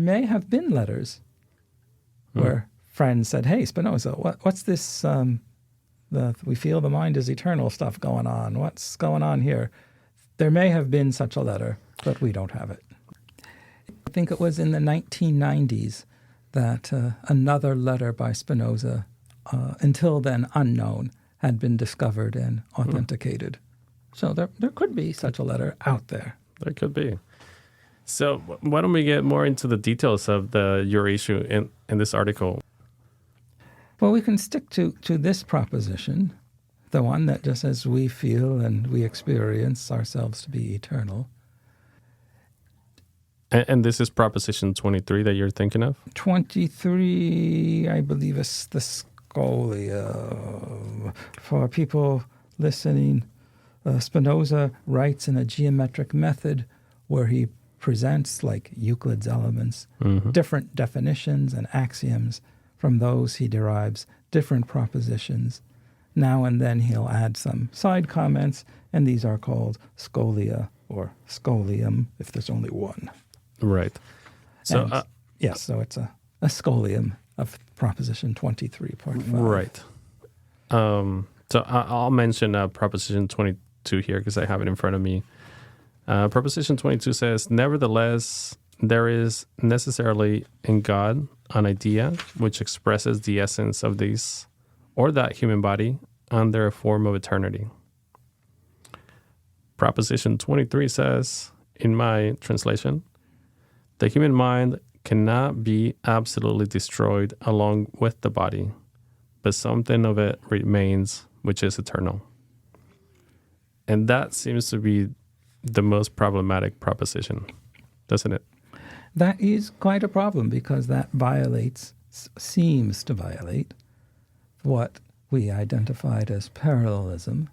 may have been letters where friends said, "Hey, Spinoza, what's this? We feel the mind is eternal stuff going on. What's going on here?" There may have been such a letter, but we don't have it. I think it was in the 1990s that another letter by Spinoza, until then unknown, had been discovered and authenticated. So there could be such a letter out there. There could be. So why don't we get more into the details of your issue in this article? Well, we can stick to this proposition, the one that just says we feel and we experience ourselves to be eternal. And this is Proposition 23 that you're thinking of? 23, I believe, is the Scholia. For people listening, Spinoza writes in a geometric method where he presents, like Euclid's elements, different definitions and axioms. From those he derives different propositions. Now and then he'll add some side comments, and these are called scholia or scholium, if there's only one. Right. So so it's a scholium of Proposition 23, Part 5. Right. So I'll mention Proposition 22 here because I have it in front of me. Proposition 22 says, "Nevertheless, there is necessarily in God an idea which expresses the essence of this or that human body under a form of eternity." Proposition 23 says, in my translation, "The human mind cannot be absolutely destroyed along with the body, but something of it remains which is eternal." And that seems to be the most problematic proposition, doesn't it? That is quite a problem because that seems to violate what we identified as parallelism,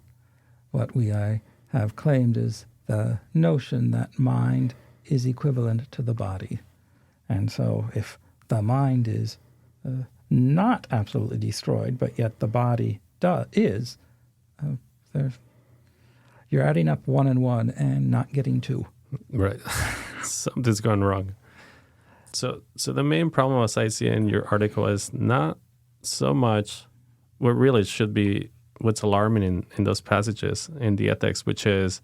what we have claimed is the notion that mind is equivalent to the body. And so if the mind is not absolutely destroyed, but yet the body is, you're adding up 1 and 1 and not getting 2. Right. Something's gone wrong. So the main problem, as I see in your article, is not so much what really should be what's alarming in those passages in the Ethics, which is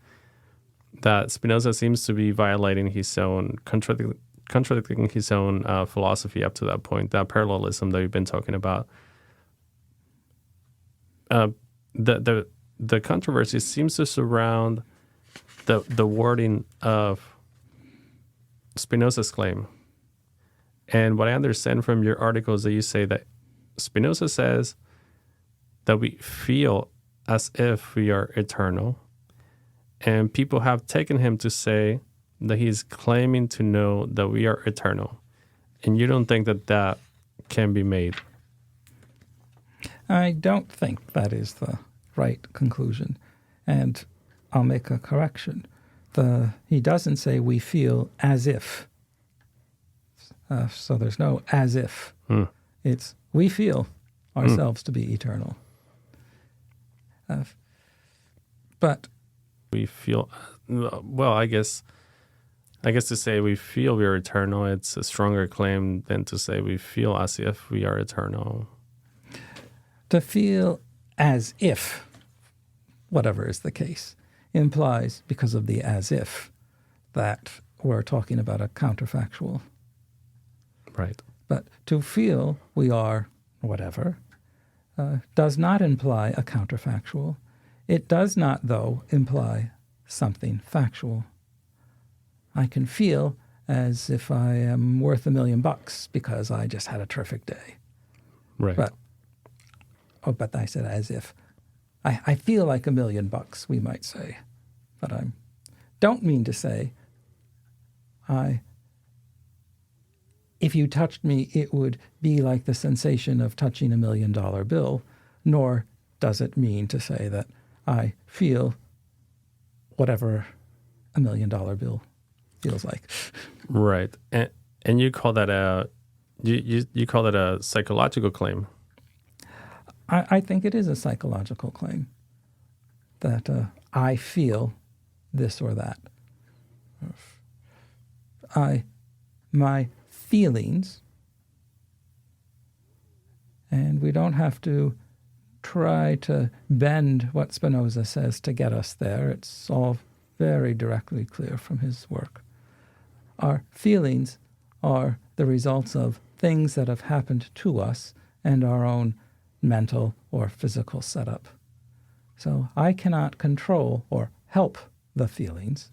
that Spinoza seems to be violating his own, contradicting his own philosophy up to that point, that parallelism that we've been talking about. The controversy seems to surround the wording of Spinoza's claim. And what I understand from your article is that you say that Spinoza says that we feel as if we are eternal. And people have taken him to say that he's claiming to know that we are eternal. And you don't think that can be made? I don't think that is the right conclusion. And I'll make a correction. He doesn't say we feel as if. So there's no as if. It's we feel ourselves to be eternal. But we feel, well, I guess to say we feel we are eternal, it's a stronger claim than to say we feel as if we are eternal. To feel as if, whatever is the case, implies, because of the as if, that we're talking about a counterfactual. Right. But to feel we are whatever does not imply a counterfactual. It does not, though, imply something factual. I can feel as if I am worth $1 million because I just had a terrific day. Right. But I said as if. I feel like $1 million, we might say. But I don't mean to say if you touched me, it would be like the sensation of touching $1 million bill, nor does it mean to say that I feel whatever $1 million bill feels like. Right. And you call that you call that a psychological claim. I think it is a psychological claim that I feel this or that. My feelings, and we don't have to try to bend what Spinoza says to get us there. It's all very directly clear from his work. Our feelings are the results of things that have happened to us and our own mental or physical setup. So I cannot control or help the feelings.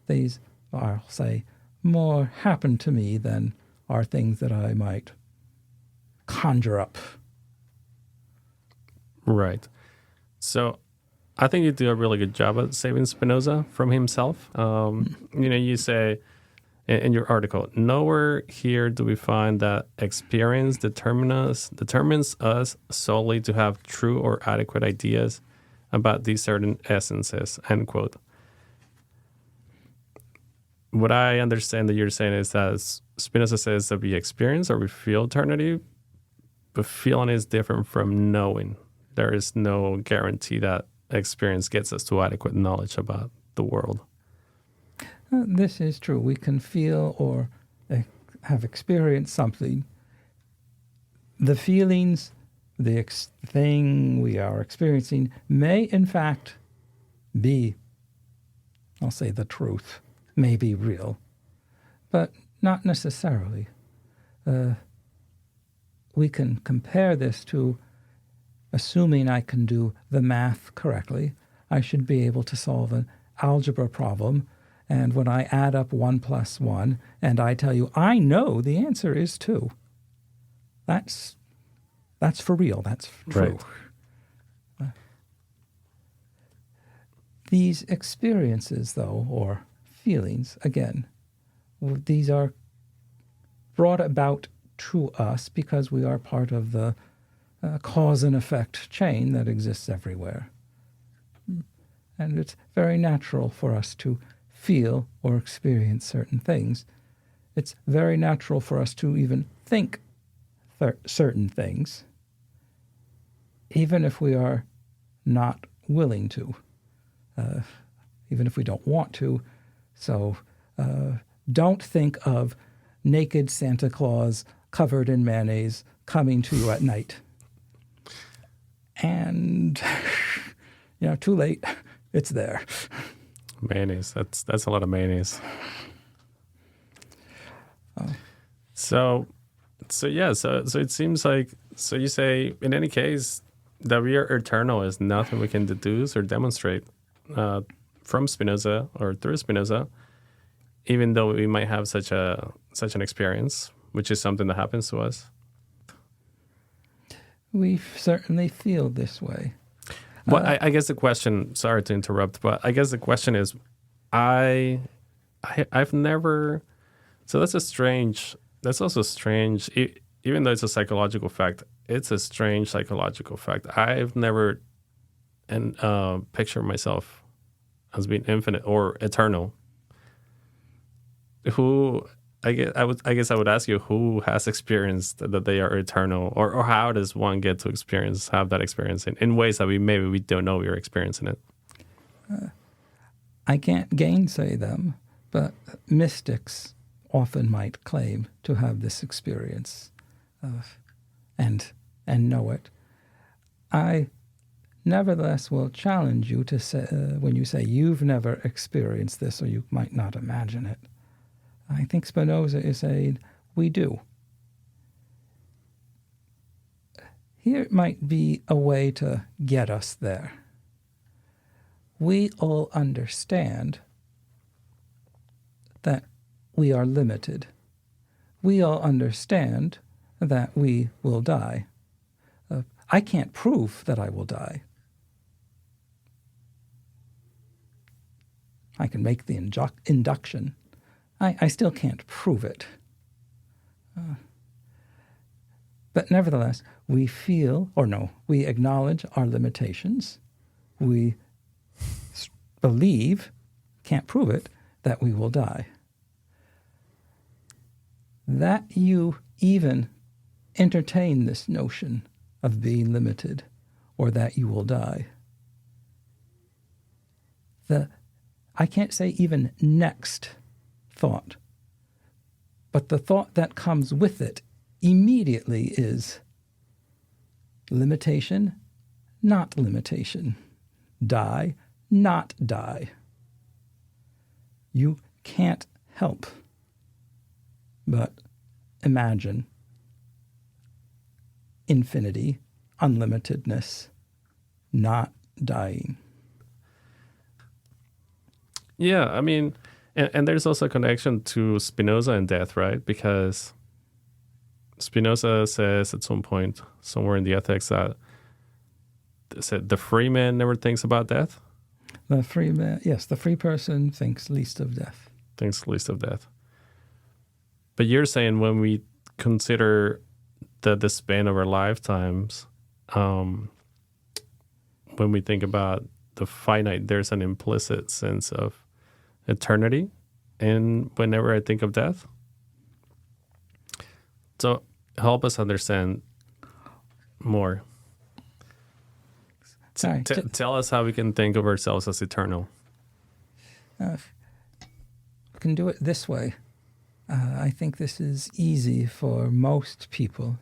These, I'll say, more happen to me than are things that I might conjure up. Right. So I think you do a really good job at saving Spinoza from himself. You say in your article, nowhere here do we find that experience determines us solely to have true or adequate ideas about these certain essences, end quote. What I understand that you're saying is that Spinoza says that we experience or we feel eternity, but feeling is different from knowing. There is no guarantee that experience gets us to adequate knowledge about the world. This is true. We can feel or have experienced something. The feelings, the thing we are experiencing may in fact be, I'll say, the truth, may be real, but not necessarily. We can compare this to assuming I can do the math correctly. I should be able to solve an algebra problem, and when I add up 1 plus 1, and I tell you, I know the answer is 2. That's for real. That's true. Right. These experiences, though, or feelings, again, these are brought about to us because we are part of the cause and effect chain that exists everywhere. And it's very natural for us to feel or experience certain things. It's very natural for us to even think certain things, even if we are not willing to, even if we don't want to. So don't think of naked Santa Claus covered in mayonnaise coming to you at night. And, too late. It's there. Mayonnaise. That's a lot of mayonnaise. So it seems like, so you say, in any case, that we are eternal is nothing we can deduce or demonstrate from Spinoza or through Spinoza, even though we might have such an experience, which is something that happens to us. We certainly feel this way. Well, I guess the question, sorry to interrupt, but I guess the question is, I've never, so that's also strange, even though it's a psychological fact, it's a strange psychological fact. I've never pictured myself as being infinite or eternal. I guess I would ask you, who has experienced that they are eternal, or how does one get to have that experience in ways that we don't know we are experiencing it? I can't gainsay them, but mystics often might claim to have this experience and know it. I nevertheless will challenge you to say, when you say you've never experienced this or you might not imagine it, I think Spinoza is saying we do. Here might be a way to get us there. We all understand that we are limited. We all understand that we will die. I can't prove that I will die. I can make the induction. I still can't prove it. But nevertheless, we acknowledge our limitations. We believe, can't prove it, that we will die. That you even entertain this notion of being limited or that you will die. I can't say even next thought But the thought that comes with it immediately is limitation, not limitation. Die, not die. You can't help but imagine infinity, unlimitedness, not dying. Yeah, I mean, and there's also a connection to Spinoza and death, right? Because Spinoza says at some point, somewhere in the Ethics, that the free man never thinks about death. The free man, yes, the free person thinks least of death. Thinks least of death. But you're saying when we consider the span of our lifetimes, when we think about the finite, there's an implicit sense of eternity. And whenever I think of death, so help us understand more. Sorry, Tell us how we can think of ourselves as eternal. We can do it this way. I think this is easy for most people.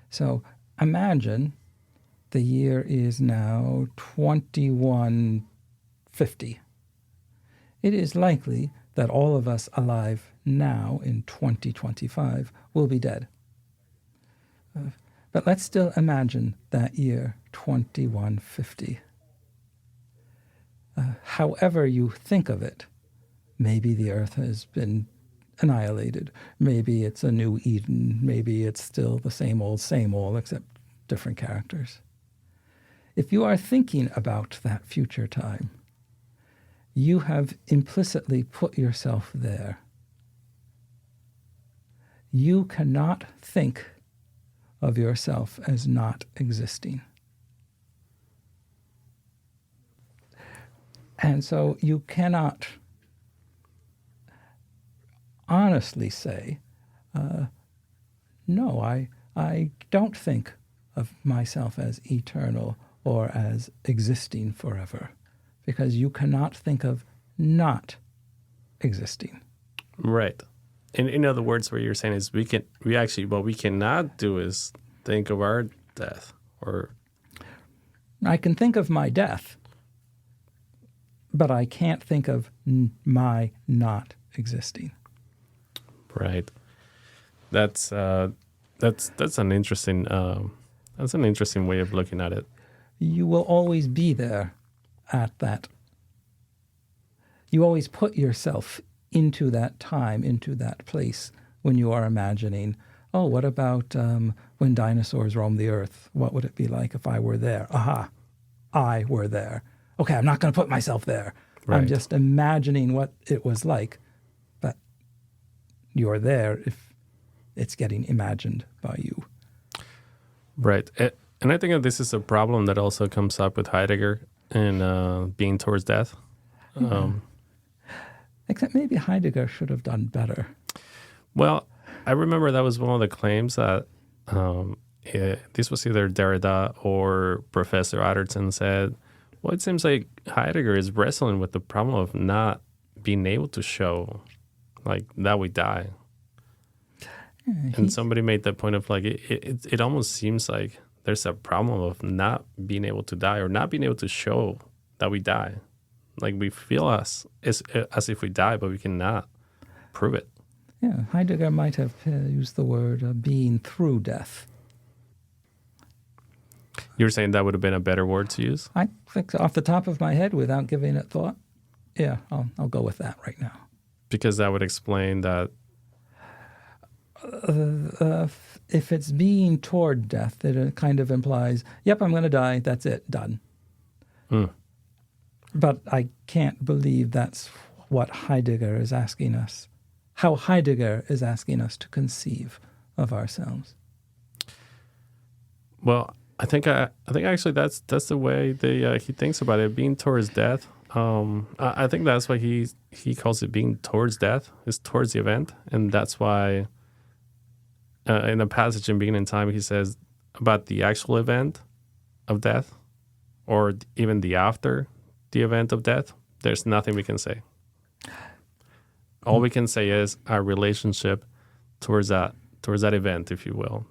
So imagine the year is now 2150. It is likely that all of us alive now in 2025 will be dead. But let's still imagine that year, 2150. However you think of it, maybe the earth has been annihilated. Maybe it's a new Eden. Maybe it's still the same old, except different characters. If you are thinking about that future time, you have implicitly put yourself there. You cannot think of yourself as not existing. And so you cannot honestly say, no, I don't think of myself as eternal or as existing forever, because you cannot think of not existing. Right. In other words, what you're saying is what we cannot do is think of our death. Or I can think of my death, but I can't think of my not existing. Right. That's an interesting way of looking at it. You will always be there at that. You always put yourself into that time, into that place when you are imagining, oh, what about when dinosaurs roamed the earth? What would it be like if I were there? Aha, I were there. Okay, I'm not going to put myself there. Right. I'm just imagining what it was like, but you're there if it's getting imagined by you. Right. And I think that this is a problem that also comes up with Heidegger and being towards death. Except maybe Heidegger should have done better. Well, I remember that was one of the claims that this was either Derrida or Professor Otterton said, well, it seems like Heidegger is wrestling with the problem of not being able to show like that we die. And somebody made that point of like, it almost seems like there's a problem of not being able to die or not being able to show that we die. Like we feel as if we die, but we cannot prove it. Yeah, Heidegger might have used the word being through death. You're saying that would have been a better word to use? I think off the top of my head, without giving it thought, yeah, I'll go with that right now. Because that would explain that. If it's being toward death, it kind of implies, yep, I'm going to die, that's it, done. But I can't believe that's what Heidegger is asking us, how Heidegger is asking us to conceive of ourselves. Well, I think actually that's the way he thinks about it, being towards death. I think that's why he calls it being towards death, is towards the event, and that's why in a passage in Beginning in Time he says about the actual event of death, or even the after the event of death. There's nothing we can say. All we can say is our relationship towards that event, if you will.